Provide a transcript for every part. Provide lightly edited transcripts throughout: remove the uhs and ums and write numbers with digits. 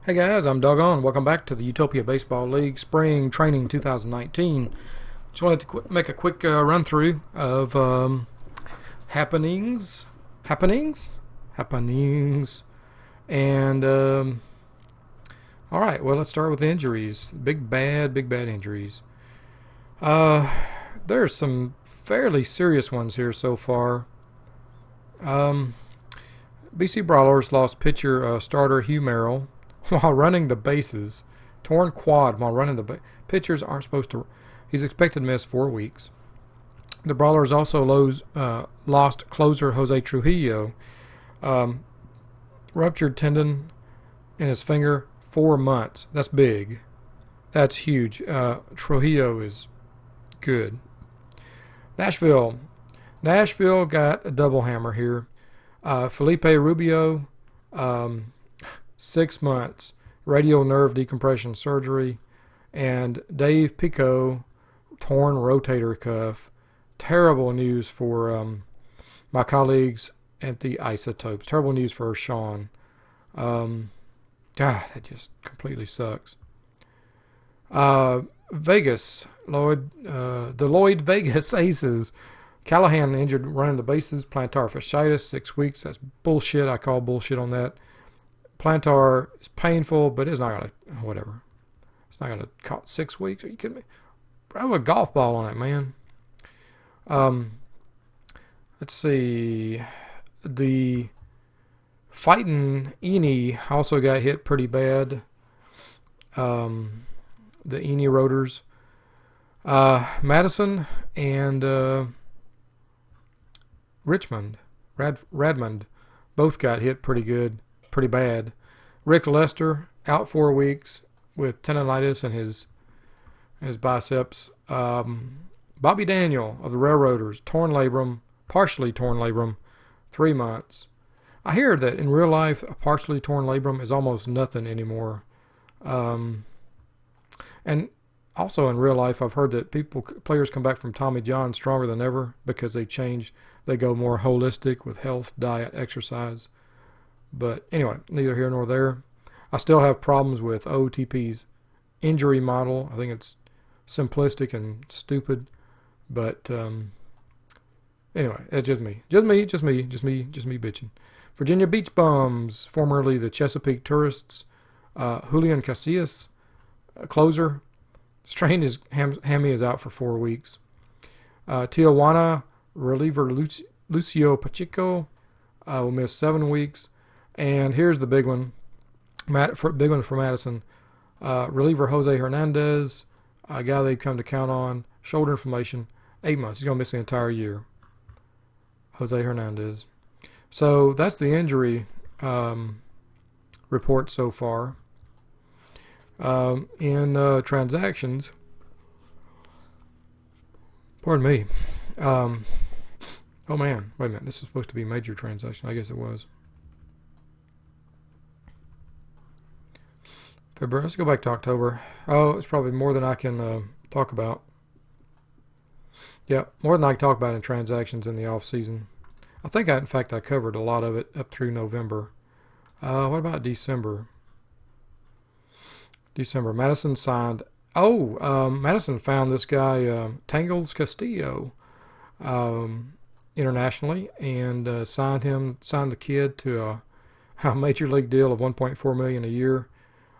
Hey guys, I'm Doggone. Welcome back to the Utopia Baseball League Spring Training 2019. Just wanted to make a quick run through of happenings, happenings, and all right. Well, let's start with injuries. Big bad injuries. Uh, there's some fairly serious ones here so far. Um, BC Brawlers lost pitcher starter Hugh Merrill while running the bases. Torn quad while running the pitchers aren't supposed to. He's expected to miss 4 weeks. The Brawlers also lost closer Jose Trujillo. Um, Ruptured tendon in his finger, 4 months. That's big. That's huge. Trujillo is good. Nashville got a double hammer here. Felipe Rubio, 6 months, radial nerve decompression surgery, and Dave Pico, torn rotator cuff. Terrible news for my colleagues at the Isotopes. Terrible news for Sean. God, that just completely sucks. Vegas, the Lloyd Vegas Aces. Callahan injured running the bases, plantar fasciitis, 6 weeks. That's bullshit. I call bullshit on that. Plantar is painful, but it's not going to, whatever. It's not going to cost 6 weeks. Are you kidding me? Throw a golf ball on it, man. Let's see. The fighting Eni also got hit pretty bad. The Eni rotors. Madison and Radmond both got hit pretty bad. Rick Lester out 4 weeks with tendonitis in his biceps. Bobby Daniel of the Railroaders, partially torn labrum, 3 months. I hear that in real life, a partially torn labrum is almost nothing anymore. And also in real life, I've heard that players come back from Tommy John stronger than ever because they go more holistic with health, diet, exercise. But anyway, neither here nor there. I still have problems with OTP's injury model. I think it's simplistic and stupid. But anyway, it's just me bitching. Virginia Beach Bums, formerly the Chesapeake Tourists. Julian Casillas, closer. Strained his hammy is out for 4 weeks. Tijuana reliever Lucio Pacheco will miss 7 weeks. And here's the big one. Big one for Madison. Reliever Jose Hernandez, a guy they've come to count on. Shoulder inflammation, 8 months. He's going to miss the entire year. Jose Hernandez. So that's the injury report so far. In transactions, pardon me. Oh man, wait a minute. This is supposed to be major transaction. I guess it was. February. Let's go back to October. Oh, it's probably more than I can talk about. Yeah, more than I can talk about in transactions in the off season. I think in fact I covered a lot of it up through November. What about December? Madison signed. Madison found this guy Tangles Castillo internationally and signed the kid to a major league deal of $1.4 million a year.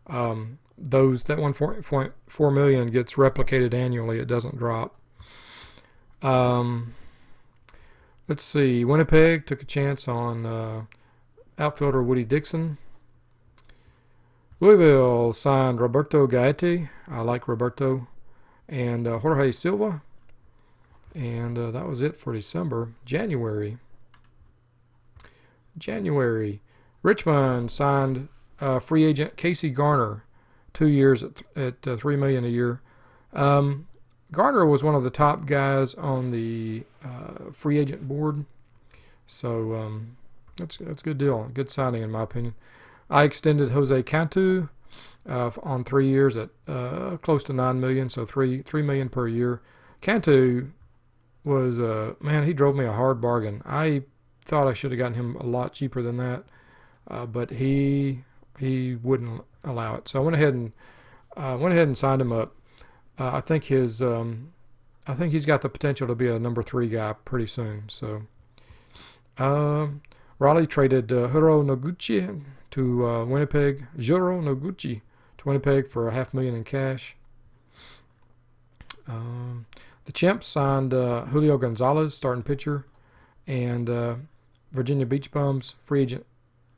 That $1.4 million gets replicated annually. It doesn't drop. Let's see. Winnipeg took a chance on outfielder Woody Dixon. Louisville signed Roberto Gaete. I like Roberto. And Jorge Silva. And that was it for December. January. Richmond signed free agent Casey Garner. 2 years at $3 million a year. Garner was one of the top guys on the free agent board. So that's a good deal. Good signing in my opinion. I extended Jose Cantu on 3 years at close to $9 million, so $3 million per year. Cantu was he drove me a hard bargain. I thought I should have gotten him a lot cheaper than that, but he He wouldn't allow it. So I went ahead and signed him up. I think he's got the potential to be a number 3 guy pretty soon. So Raleigh traded Juro Noguchi to Winnipeg. Juro Noguchi to Winnipeg for $500,000 in cash. The Chimps signed Julio Gonzalez, starting pitcher, and Virginia Beach Bums free agent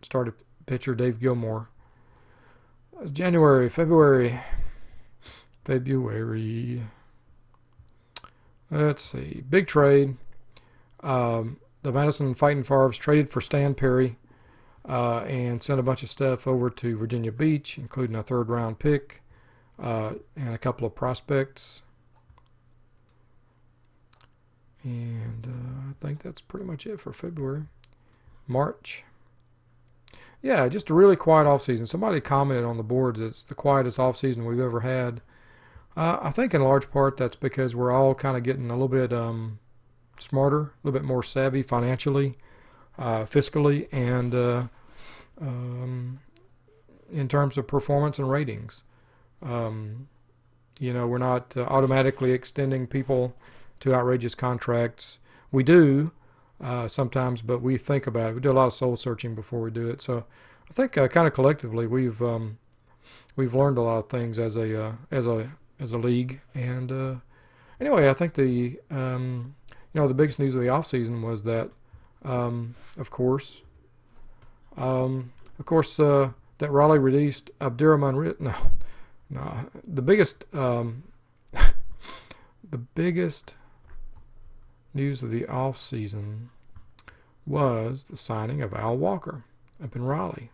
started pitcher Dave Gilmore. February. Let's see. Big trade. The Madison Fighting Farms traded for Stan Perry and sent a bunch of stuff over to Virginia Beach, including a 3rd-round pick and a couple of prospects. And I think that's pretty much it for February. March. Yeah, just a really quiet offseason. Somebody commented on the boards it's the quietest offseason we've ever had. I think in large part that's because we're all kind of getting a little bit smarter, a little bit more savvy financially, fiscally, and in terms of performance and ratings. We're not automatically extending people to outrageous contracts. We do sometimes, but we think about it. We do a lot of soul searching before we do it. So I think kind of collectively we've learned a lot of things as a league. And anyway, I think the biggest news of the offseason was that of course that Raleigh released Abdurrahman. No, the biggest news of the offseason was the signing of Al Walker up in Raleigh.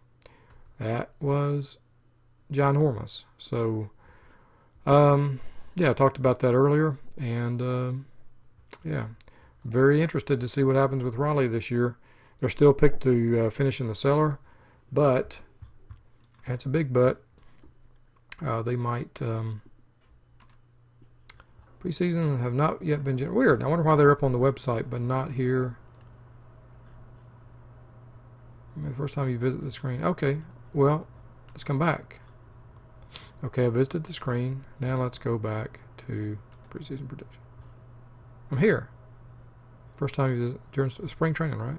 That was ginormous. So, I talked about that earlier, and very interested to see what happens with Raleigh this year. They're still picked to finish in the cellar, but, and it's a big but, they might preseason have not yet been weird. I wonder why they're up on the website but not here. The first time you visit the screen. Okay, well, let's come back. Okay, I visited the screen. Now let's go back to preseason prediction. I'm here. First time you visit during spring training, right?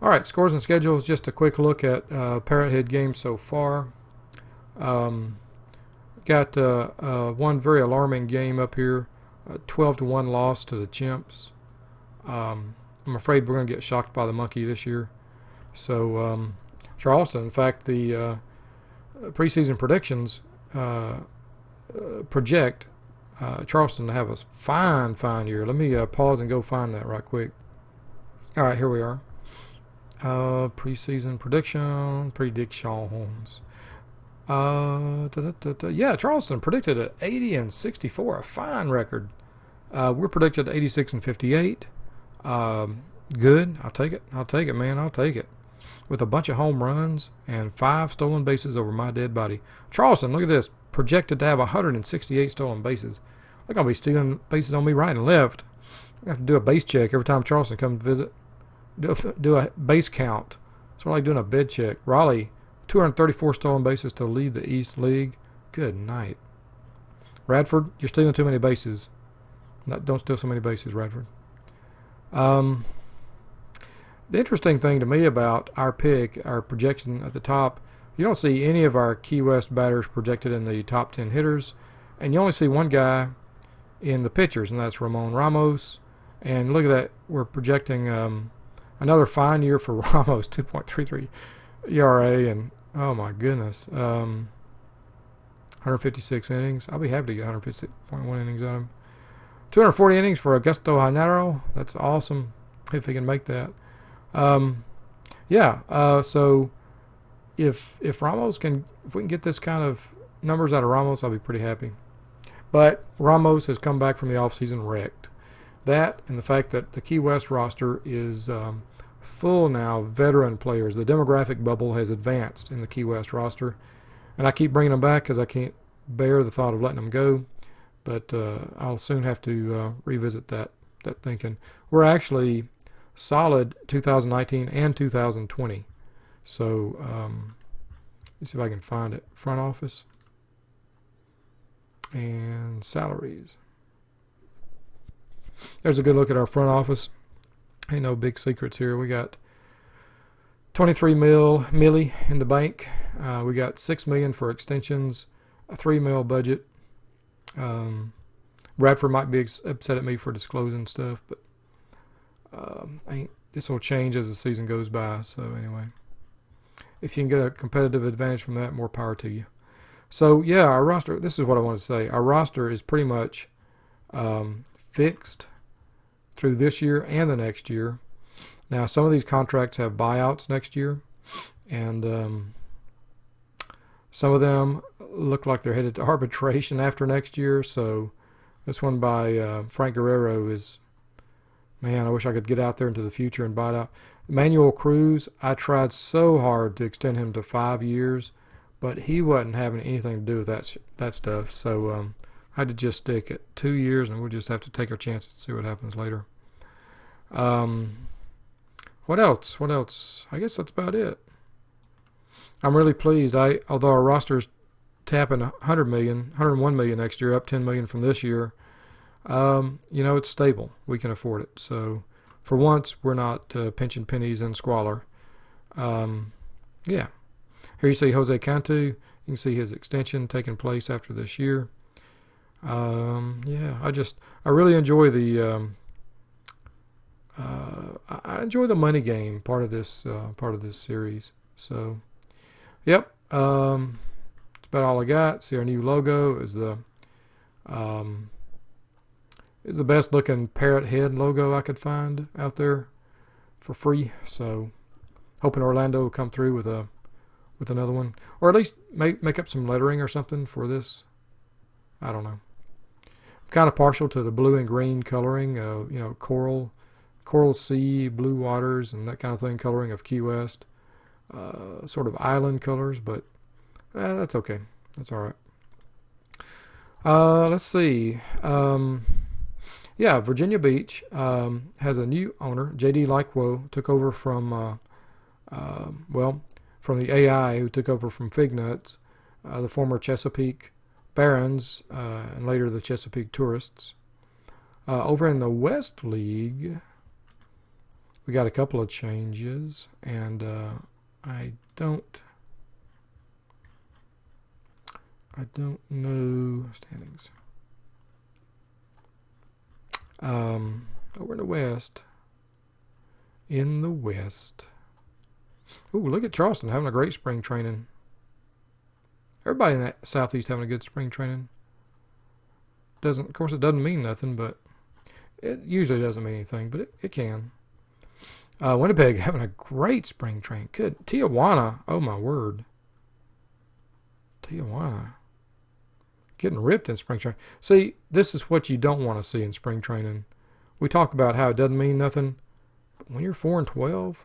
All right, scores and schedules. Just a quick look at Parrot Head games so far. Got one very alarming game up here, 12-1 loss to the Chimps. I'm afraid we're going to get shocked by the monkey this year. So Charleston, in fact, the preseason predictions project Charleston to have a fine year. Let me pause and go find that right quick. All right, here we are. Preseason predictions. Yeah, Charleston predicted at 80-64, a fine record. We're predicted 86-58. Good. I'll take it, man. I'll take it. With a bunch of home runs and 5 stolen bases over my dead body. Charleston, look at this. Projected to have 168 stolen bases. They're going to be stealing bases on me right and left. I have to do a base check every time Charleston comes to visit. Do a base count. Sort of like doing a bed check. Raleigh, 234 stolen bases to lead the East League. Good night. Radford, you're stealing too many bases. Don't steal so many bases, Radford. The interesting thing to me about our pick, our projection at the top, you don't see any of our Key West batters projected in the top 10 hitters, and you only see one guy in the pitchers, and that's Ramon Ramos. And look at that, we're projecting another fine year for Ramos, 2.33 ERA, and oh my goodness, 156 innings. I'll be happy to get 156.1 innings out of him. 240 innings for Augusto Hanaro. That's awesome if he can make that. So if Ramos can, if we can get this kind of numbers out of Ramos, I'll be pretty happy. But Ramos has come back from the offseason wrecked. That and the fact that the Key West roster is full now of veteran players. The demographic bubble has advanced in the Key West roster. And I keep bringing them back because I can't bear the thought of letting them go. But I'll soon have to revisit that thinking. We're actually solid 2019 and 2020. So let's see if I can find it. Front office and salaries. There's a good look at our front office. Ain't no big secrets here. We got 23 milli in the bank. We got $6 million for extensions, a $3 million budget. Bradford might be upset at me for disclosing stuff, but this will change as the season goes by. So anyway, if you can get a competitive advantage from that, more power to you. So yeah, our roster, this is what I want to say. Our roster is pretty much fixed through this year and the next year. Now, some of these contracts have buyouts next year, and some of them look like they're headed to arbitration after next year. So this one by Frank Guerrero is, man, I wish I could get out there into the future and buy it out. Manuel Cruz, I tried so hard to extend him to 5 years, but he wasn't having anything to do with that stuff. So I had to just stick at 2 years, and we'll just have to take our chances and see what happens later. What else? What else? I guess that's about it. I'm really pleased. Although our roster's tapping 101 million next year, up 10 million from this year. It's stable. We can afford it. So for once, we're not pinching pennies in squalor. Yeah. Here you see Jose Cantu. You can see his extension taking place after this year. Yeah, I really enjoy the I enjoy the money game part of this series. So, yep, that's about all I got. See, our new logo is the best looking parrot head logo I could find out there for free. So, hoping Orlando will come through with another one, or at least make up some lettering or something for this. I don't know. I'm kind of partial to the blue and green coloring. Coral Sea, blue waters, and that kind of thing, coloring of Key West. Sort of island colors, but that's okay. That's all right. Let's see. Yeah, Virginia Beach has a new owner. J.D. Lyquo took over from the AI who took over from Fig Nuts, the former Chesapeake Barons, and later the Chesapeake Tourists. Over in the West League, we got a couple of changes, and I don't know standings. Over in the West. Ooh, look at Charleston having a great spring training. Everybody in that Southeast having a good spring training. Of course, it doesn't mean nothing, but it usually doesn't mean anything, but it can. Winnipeg having a great spring training. Good. Tijuana, oh my word. Tijuana. Getting ripped in spring training. See, this is what you don't want to see in spring training. We talk about how it doesn't mean nothing, but when you're 4-12,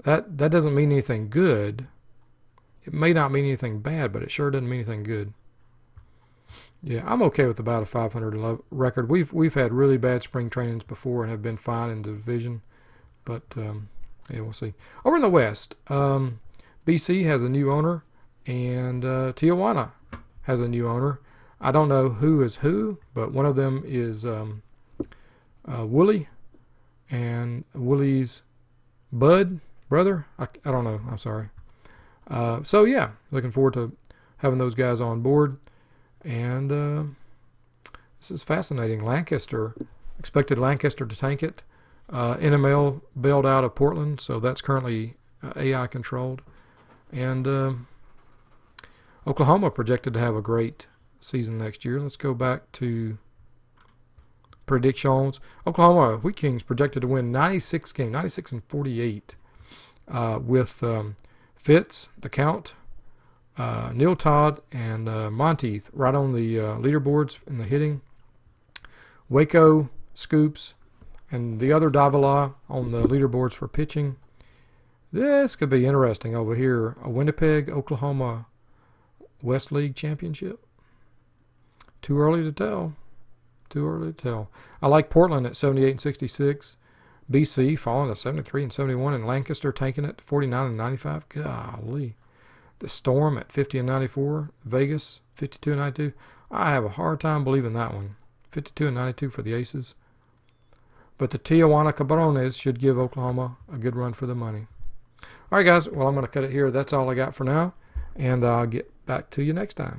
that doesn't mean anything good. It may not mean anything bad, but it sure doesn't mean anything good. Yeah, I'm okay with about a 500 record. We've had really bad spring trainings before and have been fine in the division, but yeah, we'll see. Over in the West, BC has a new owner, and Tijuana has a new owner. I don't know who is who, but one of them is Wooly, and Wooly's brother. I don't know. I'm sorry. So yeah, looking forward to having those guys on board. And this is fascinating. Lancaster, expected Lancaster to tank it. NML bailed out of Portland, so that's currently AI controlled. And Oklahoma projected to have a great season next year. Let's go back to predictions. Oklahoma Wheat Kings projected to win 96 games, 96-48, with Fitz, the Count, Neil Todd, and Monteith right on the leaderboards in the hitting. Waco, Scoops, and the other Davila on the leaderboards for pitching. This could be interesting over here. A Winnipeg, Oklahoma West League Championship. Too early to tell. I like Portland at 78-66. BC falling to 73 and 71, and Lancaster tanking it to 49 and 95. Golly. The Storm at 50 and 94. Vegas 52 and 92. I have a hard time believing that one. 52 and 92 for the Aces. But the Tijuana Cabrones should give Oklahoma a good run for the money. All right, guys. Well, I'm going to cut it here. That's all I got for now. And I'll get back to you next time.